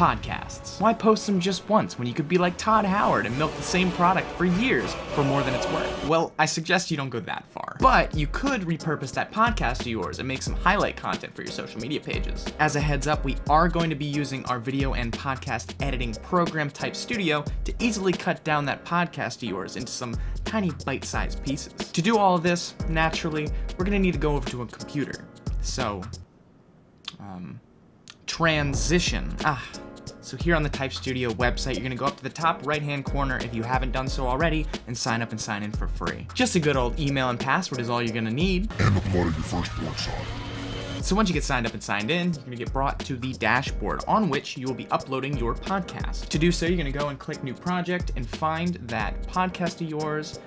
Podcasts. Why post them just once when you could be like Todd Howard and milk the same product for years for more than it's worth? Well, I suggest you don't go that far. But you could repurpose that podcast of yours and make some highlight content for your social media pages. As a heads up, we are going to be using our video and podcast editing program type studio to easily cut down that podcast of yours into some tiny bite-sized pieces. To do all of this, naturally, we're going to need to go over to a computer. So, transition. So here on the Type Studio website, you're going to go up to the top right-hand corner if you haven't done so already and sign up and sign in for free. Just a good old email and password is all you're going to need. And upload your firstborn son. So once you get signed up and signed in, you're going to get brought to the dashboard on which you will be uploading your podcast. To do so, you're going to go and click New Project and find that podcast of yours,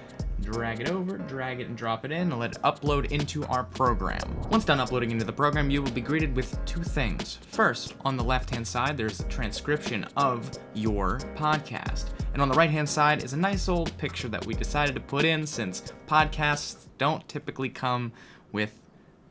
drag it over, drag it and drop it in, and let it upload into our program. Once done uploading into the program, you will be greeted with two things. First, on the left-hand side, there's a transcription of your podcast. And on the right-hand side is a nice old picture that we decided to put in since podcasts don't typically come with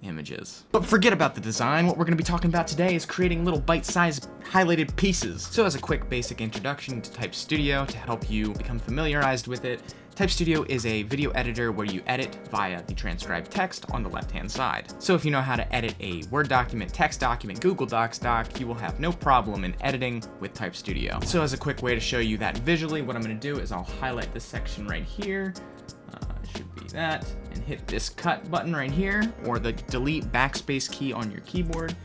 images. But forget about the design. What we're going to be talking about today is creating little bite-sized highlighted pieces. So as a quick basic introduction to Type Studio to help you become familiarized with it, Type Studio is a video editor where you edit via the transcribed text on the left-hand side. So if you know how to edit a Word document, text document, Google Docs doc, you will have no problem in editing with Type Studio. So as a quick way to show you that visually, what I'm going to do is I'll highlight this section right here. Should be that, and hit this cut button right here, or the delete backspace key on your keyboard,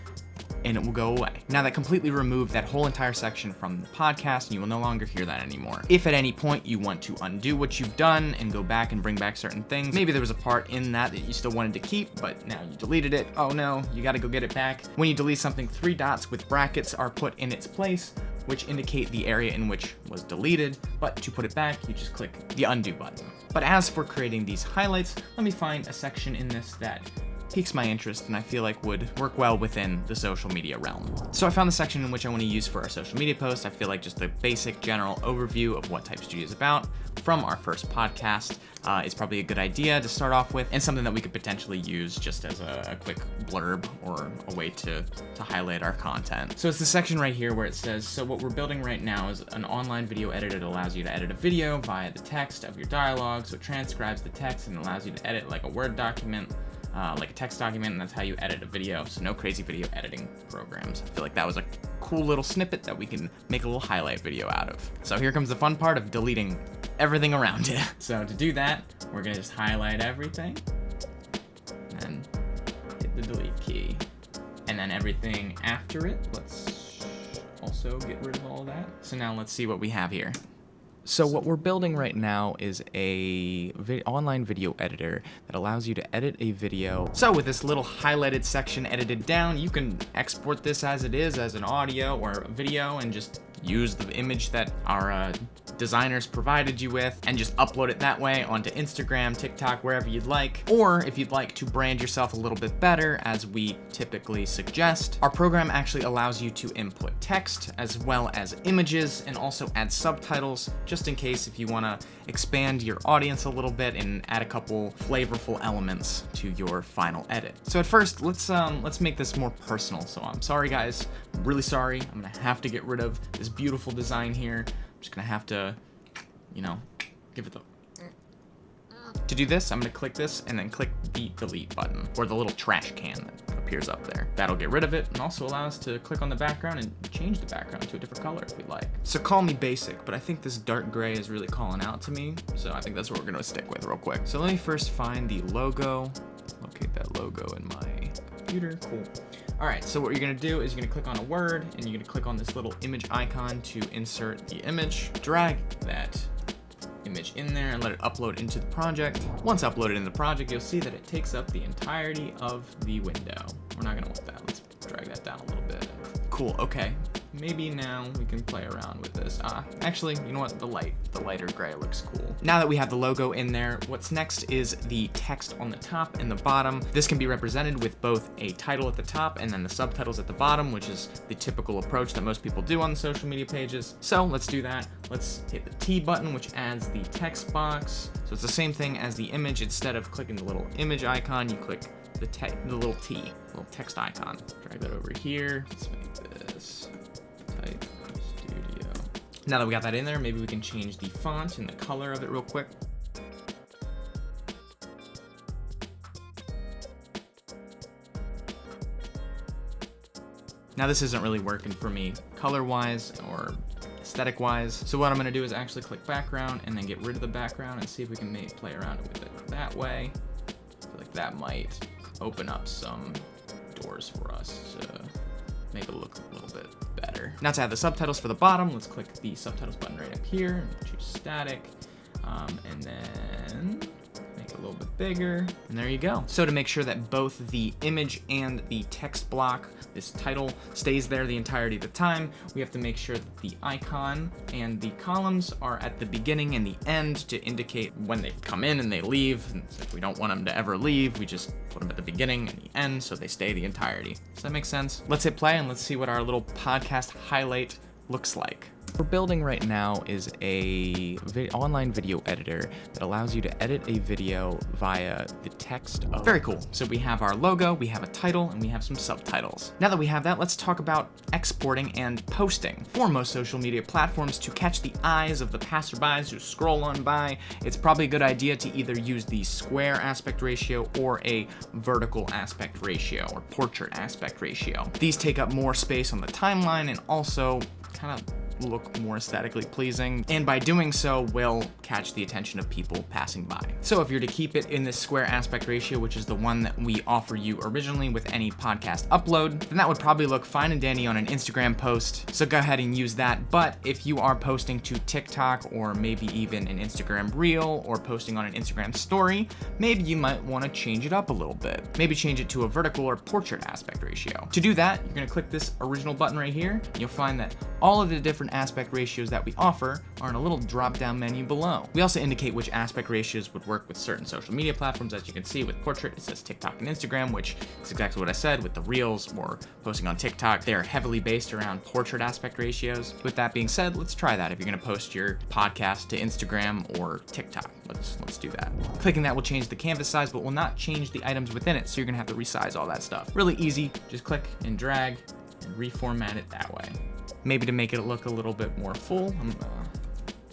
and it will go away. Now that completely removed that whole entire section from the podcast, and you will no longer hear that anymore. If at any point you want to undo what you've done and go back and bring back certain things, maybe there was a part in that you still wanted to keep, but now you deleted it, oh no, you gotta go get it back. When you delete something, 3 dots with brackets are put in its place, which indicate the area in which was deleted, but to put it back, you just click the undo button. But as for creating these highlights, let me find a section in this that piques my interest and I feel like would work well within the social media realm. So I found the section in which I want to use for our social media post. I feel like just the basic general overview of what Type Studio is about from our first podcast is probably a good idea to start off with, and something that we could potentially use just as a quick blurb or a way to highlight our content. So it's the section right here where it says, so what we're building right now is an online video editor that allows you to edit a video via the text of your dialogue. So it transcribes the text and allows you to edit like a Word document, like a text document, and that's how you edit a video. So no crazy video editing programs. I feel like that was a cool little snippet that we can make a little highlight video out of. So here comes the fun part of deleting everything around it. So to do that, we're gonna just highlight everything and hit the delete key. And then everything after it, let's also get rid of all that. So now let's see what we have here. So what we're building right now is a online video editor that allows you to edit a video. So with this little highlighted section edited down, you can export this as it is, as an audio or a video, and just use the image that our designers provided you with and just upload it that way onto Instagram, TikTok, wherever you'd like. Or if you'd like to brand yourself a little bit better, as we typically suggest, our program actually allows you to input text as well as images and also add subtitles, just in case if you want to expand your audience a little bit and add a couple flavorful elements to your final edit. So at first, let's make this more personal. So I'm sorry guys, I'm really sorry. I'm gonna have to get rid of this beautiful design here. I'm just gonna have to, give it the... To do this, I'm gonna click this and then click the delete button, or the little trash can that appears up there. That'll get rid of it and also allow us to click on the background and change the background to a different color if we'd like. So call me basic, but I think this dark gray is really calling out to me, so I think that's what we're gonna stick with real quick. So let me first find the logo, locate that logo in my computer, cool. All right, so what you're gonna do is you're gonna click on a word and you're gonna click on this little image icon to insert the image, drag that image in there and let it upload into the project. Once uploaded in the project, you'll see that it takes up the entirety of the window. We're not gonna want that. Let's drag that down a little bit. Cool, okay. Maybe now we can play around with this. Actually, you know what? The lighter gray looks cool. Now that we have the logo in there, what's next is the text on the top and the bottom. This can be represented with both a title at the top and then the subtitles at the bottom, which is the typical approach that most people do on the social media pages. So let's do that. Let's hit the T button, which adds the text box. So it's the same thing as the image. Instead of clicking the little image icon, you click the little T, little text icon. Drag that over here. Let's make this type Now that we got that in there, maybe we can change the font and the color of it real quick. Now this isn't really working for me color-wise or aesthetic-wise. So what I'm gonna do is actually click background and then get rid of the background and see if we can maybe play around with it that way. I feel like that might open up some doors for us to make it look a little bit better. Now to add the subtitles for the bottom, let's click the subtitles button right up here and choose static, and then make it a little bit bigger, and there you go. So to make sure that both the image and the text block, this title, stays there the entirety of the time, we have to make sure that the icon and the columns are at the beginning and the end to indicate when they come in and they leave. And if we don't want them to ever leave, we just put them at the beginning and the end so they stay the entirety. Does that make sense? Let's hit play and let's see what our little podcast highlight looks like. What we're building right now is a online video editor that allows you to edit a video via the text of... Very cool. So we have our logo, we have a title, and we have some subtitles. Now that we have that, let's talk about exporting and posting. For most social media platforms, to catch the eyes of the passerbys who scroll on by, it's probably a good idea to either use the square aspect ratio or a vertical aspect ratio or portrait aspect ratio. These take up more space on the timeline and also kind of look more aesthetically pleasing, and by doing so will catch the attention of people passing by. So if you're to keep it in this square aspect ratio, which is the one that we offer you originally with any podcast upload, then that would probably look fine and dandy on an Instagram post, so go ahead and use that. But if you are posting to TikTok or maybe even an Instagram reel or posting on an Instagram story, maybe you might want to change it up a little bit. Maybe change it to a vertical or portrait aspect ratio. To do that, you're going to click this original button right here, and you'll find that all of the different aspect ratios that we offer are in a little drop-down menu below. We also indicate which aspect ratios would work with certain social media platforms. As you can see with portrait, it says TikTok and Instagram, which is exactly what I said with the reels or posting on TikTok. They are heavily based around portrait aspect ratios. With that being said, let's try that if you're gonna post your podcast to Instagram or TikTok. Let's do that. Clicking that will change the canvas size, but will not change the items within it, so you're gonna have to resize all that stuff. Really easy, just click and drag and reformat it that way. Maybe to make it look a little bit more full, I'm gonna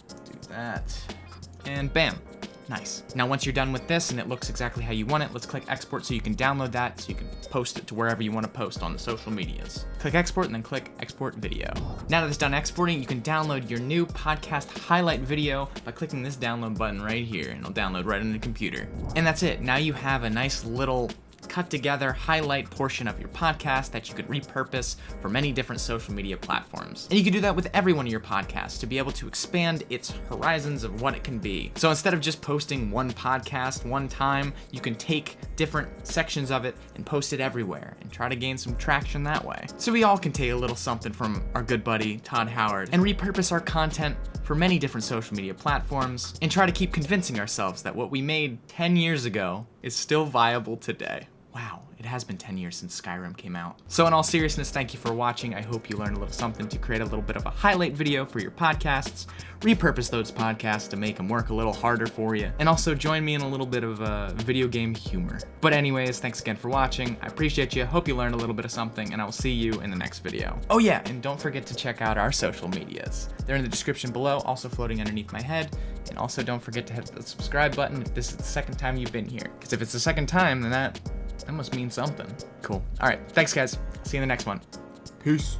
do that, and bam, nice. Now once you're done with this and it looks exactly how you want it, let's click export so you can download that so you can post it to wherever you want to post on the social medias. Click export and then click export video. Now that it's done exporting, you can download your new podcast highlight video by clicking this download button right here, and it'll download right on the computer. And that's it. Now you have a nice little cut together highlight portion of your podcast that you could repurpose for many different social media platforms. And you can do that with every one of your podcasts to be able to expand its horizons of what it can be. So instead of just posting one podcast one time, you can take different sections of it and post it everywhere and try to gain some traction that way. So we all can take a little something from our good buddy Todd Howard and repurpose our content for many different social media platforms and try to keep convincing ourselves that what we made 10 years ago is still viable today. Wow, it has been 10 years since Skyrim came out. So in all seriousness, thank you for watching. I hope you learned a little something to create a little bit of a highlight video for your podcasts, repurpose those podcasts to make them work a little harder for you, and also join me in a little bit of video game humor. But anyways, thanks again for watching. I appreciate you. Hope you learned a little bit of something, and I will see you in the next video. Oh yeah, and don't forget to check out our social medias. They're in the description below, also floating underneath my head. And also don't forget to hit the subscribe button if this is the second time you've been here. Because if it's the second time, then that must mean something. Cool. All right. Thanks, guys. See you in the next one. Peace.